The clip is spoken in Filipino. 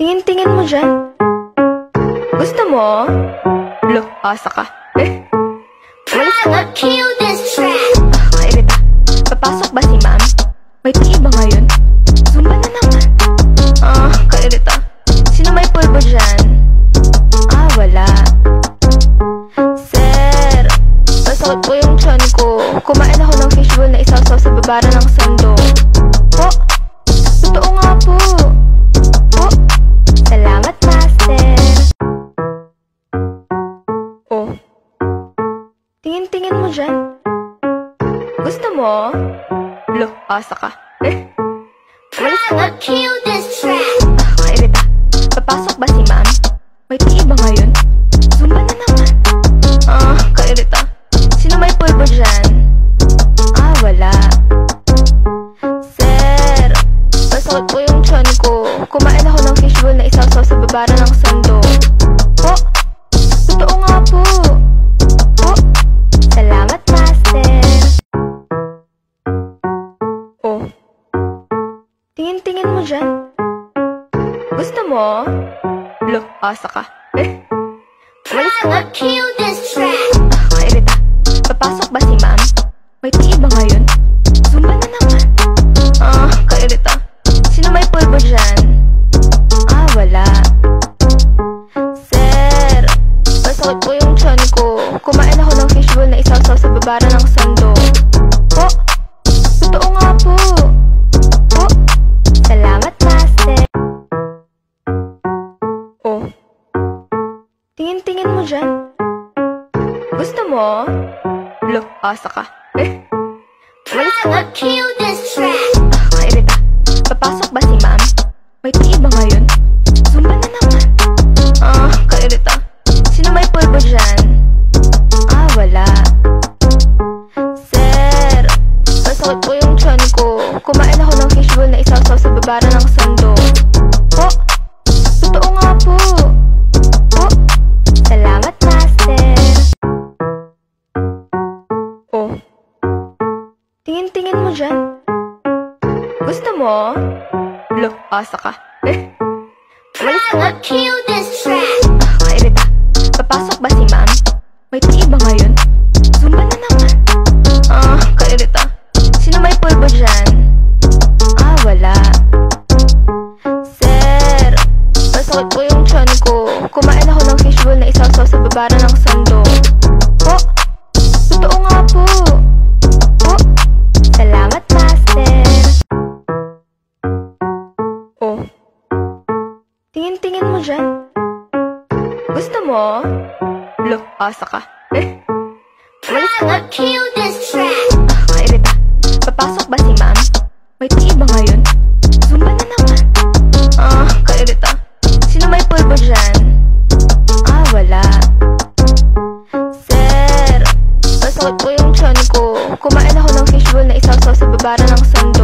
Tingin-tingin mo dyan. Gusto mo? Look, asa ka. Walis ka nga. Kairita. Papasok ba si ma'am? May PE ba ngayon? Zumba na naman. Kairita. Sino may pulbo dyan? Wala. Sir, masakit po yung tiyan ko. Kumain ako ng fishbowl na isaw-saw sa babara ng sando. Po? Totoo nga po. Po? Salamat, master. Oh. Tingin-tingin mo dyan. Gusto mo? Look, asa ka. Walis ka nga. Kairita. Papasok ba si ma'am? May PE ba ngayon? Zumba na naman. Kairita. Sino may pulbo dyan? Wala. Sir, masakit po yung tiyan ko. Kumain ako ng fishbowl na isaw-saw sa babara ng sando. Po? Totoo nga po. Po? Salamat, master. Oh. Tingin-tingin mo dyan. Gusto mo? Look, asa ka. Walis ka nga. Kairita. Papasok ba si ma'am? May PE ba ngayon? Zumba na naman. Kairita. Sino may pulbo dyan? Wala. Sir, masakit po yung tiyan ko. Kumain ako ng fishbowl na isaw-saw sa babara ng sando. Po? Totoo nga po. Po? Salamat, master. Oh. Tingin-tingin mo dyan. Gusto mo? Look, asa ka. Walis ka nga. Kairita. Papasok ba si ma'am? May PE ba ngayon? Zumba na naman. Kairita. Sino may pulbo dyan? Wala. Sir, masakit po yung tiyan ko. Kumain ako ng fishbowl na isaw-saw sa babara ng sando. Po? Totoo nga po. Po? Salamat, master. Oh. Tingin-tingin mo dyan. Gusto mo? Look, asa ka. Walis ka nga. Kairita. Papasok ba si ma'am? May PE ba ngayon? Zumba na naman. Kairita. Sino may pulbo dyan? Wala. Sir, masakit po yung tiyan ko. Kumain ako ng fishbowl na isaw-saw sa babara ng sando. Po? Totoo nga po. Po? Salamat, master. Oh. Tingin-tingin mo dyan. Gusto mo? Look, asa ka. Walis ka nga. Kairita. Papasok ba si ma'am? May PE ba ngayon? Zumba na naman. Kairita. Sino may pulbo dyan? Wala. Sir, masakit po yung tiyan ko. Kumain ako ng fishbowl na isaw-saw sa babara ng sando.